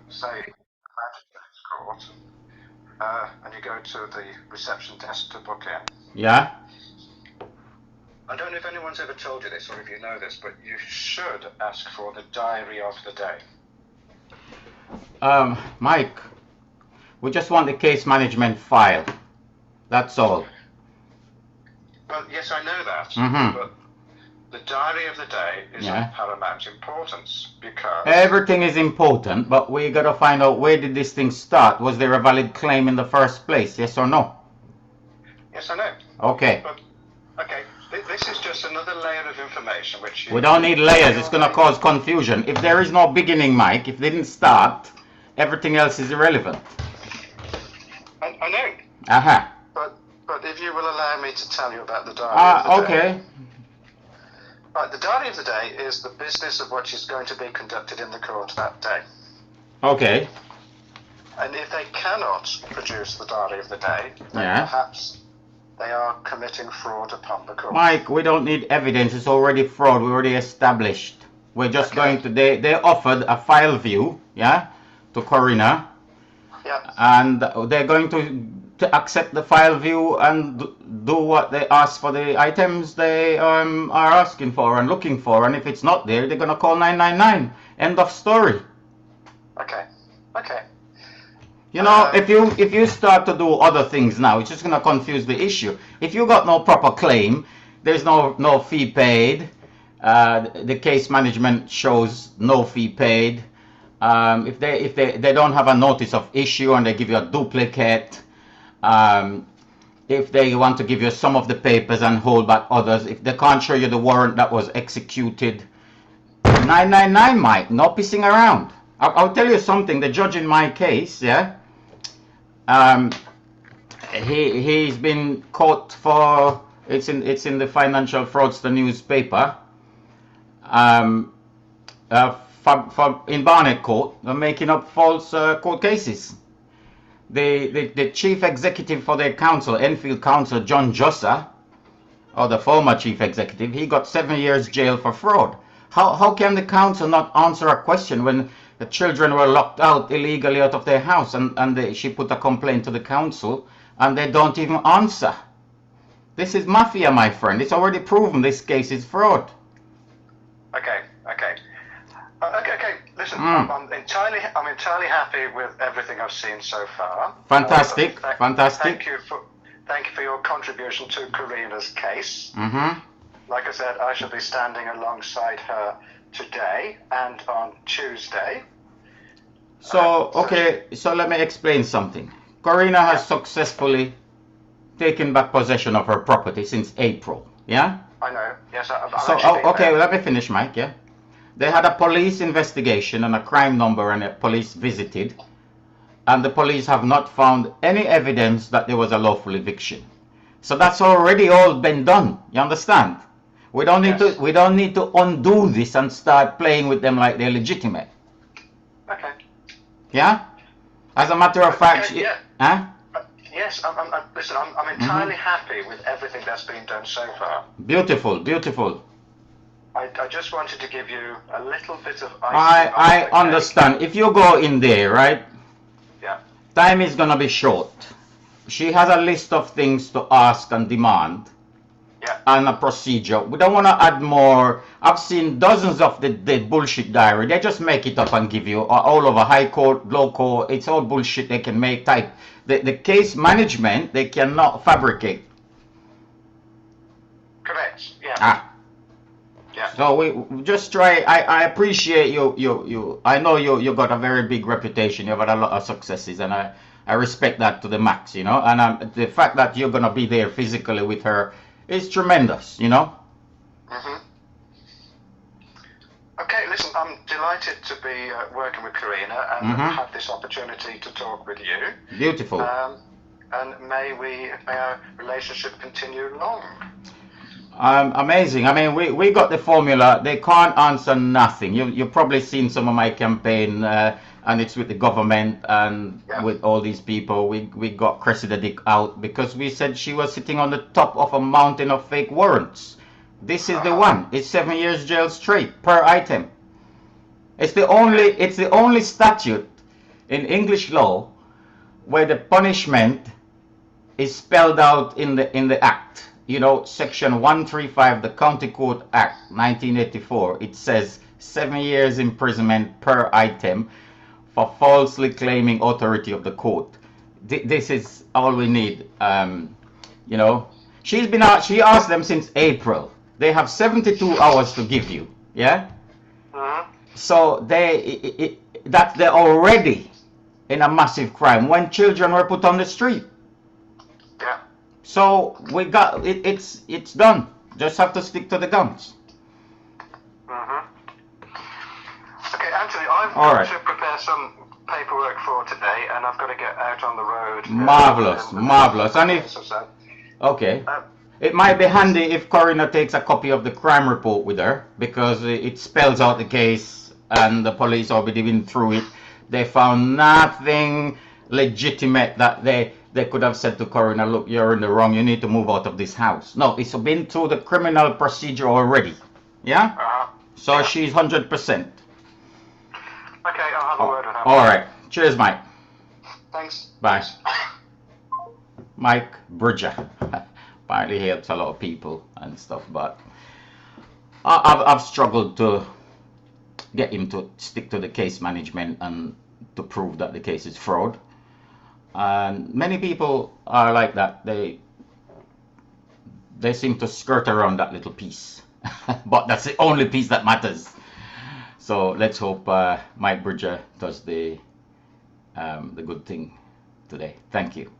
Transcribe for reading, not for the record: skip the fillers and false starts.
say, magistrate's court, and you go to the reception desk to book in. Yeah. I don't know if anyone's ever told you this or if you know this, but you should ask for the diary of the day. Mike, we just want the case management file. That's all. Well, yes, I know that, Mm-hmm. but the diary of the day is of paramount importance because... Everything is important, but we gotta find out, where did this thing start? Was there a valid claim in the first place, yes or no? Yes, I know. Okay. But, okay, this is just another layer of information which you... We don't need layers, it's gonna cause confusion. If there is no beginning, Mike, if they didn't start, everything else is irrelevant. I know. Aha. But if you will allow me to tell you about the diary of the day. Okay. Right, the diary of the day is the business of what is going to be conducted in the court that day. Okay. And if they cannot produce the diary of the day, then perhaps they are committing fraud upon the court. Mike, we don't need evidence. It's already fraud. We already established. We're just going to... They offered a file view, to Corinna. Yeah. And they're going to accept the file view and do what they ask for, the items they are asking for and looking for. And if it's not there, they're going to call 999. End of story. Okay. Okay. You know, if you start to do other things now, it's just going to confuse the issue. If you got no proper claim, there's no fee paid. The case management shows no fee paid. If they don't have a notice of issue and they give you a duplicate, if they want to give you some of the papers and hold back others, if they can't show you the warrant that was executed, 999, Mike, no pissing around. I'll tell you something. The judge in my case, he's been caught for, it's in the Financial Fraudster newspaper, in Barnet Court, they're making up false court cases. The chief executive for their council, Enfield Council, John Jossa, or the former chief executive, he got 7 years jail for fraud. How can the council not answer a question when the children were locked out illegally out of their house, and she put a complaint to the council and they don't even answer? This is mafia, my friend. It's already proven this case is fraud. Okay. Listen, I'm entirely happy with everything I've seen so far. Fantastic. Thank you for your contribution to Corinna's case. Like I said, I shall be standing alongside her today and on Tuesday. So let me explain something. Corinna has successfully taken back possession of her property since April. Yeah? I know. Yes, let me finish, Mike. Yeah? They had a police investigation and a crime number, and the police visited, and the police have not found any evidence that there was a lawful eviction. So that's already all been done. You understand? We don't need to undo this and start playing with them like they're legitimate. Okay. Yeah? As a matter of fact, yes, I'm entirely happy with everything that's been done so far. Beautiful, beautiful. I just wanted to give you a little bit of I understand. If you go in there, right? Yeah. Time is gonna be short. She has a list of things to ask and demand. Yeah. And a procedure. We don't want to add more. I've seen dozens of the bullshit diary. They just make it up and give you all over high court, low court. It's all bullshit they can make type. The case management, they cannot fabricate. Correct. Yeah. Yeah. So we just try. I appreciate you. I know you got a very big reputation. You've had a lot of successes, and I respect that to the max, you know. And the fact that you're gonna be there physically with her is tremendous, you know. Okay, listen, I'm delighted to be working with Corinna and have this opportunity to talk with you. Beautiful. And may our relationship continue long. Amazing. I mean, we got the formula. They can't answer nothing. You've probably seen some of my campaign, and it's with the government and with all these people. We got Cressida Dick out because we said she was sitting on the top of a mountain of fake warrants. This is the one. It's 7 years jail straight per item. It's the only statute in English law, where the punishment is spelled out in the act. You know, section 135, the County Court Act 1984, it says 7 years imprisonment per item for falsely claiming authority of the court. This is all we need. You know, she asked them since April. They have 72 hours to give you. Yeah. So they're already in a massive crime when children were put on the street. Yeah. So we got it. It's done. Just have to stick to the guns. Okay, Anthony, I've got to prepare some paperwork for today, and I've got to get out on the road. Marvelous, marvelous. And if it might be handy if Corinna takes a copy of the crime report with her, because it spells out the case, and the police will be digging through it. They found nothing legitimate that they could have said to Corinna, look, you're in the wrong, you need to move out of this house. No, it's been through the criminal procedure already. Yeah? So she's 100%. Okay, I'll have a word with her. All right. Cheers, Mike. Thanks. Bye. Mike Bridger. Apparently he helps a lot of people and stuff, but I've struggled to get him to stick to the case management and to prove that the case is fraud. And many people are like that. They seem to skirt around that little piece. But that's the only piece that matters. So let's hope Mike Bridger does the good thing today. Thank you.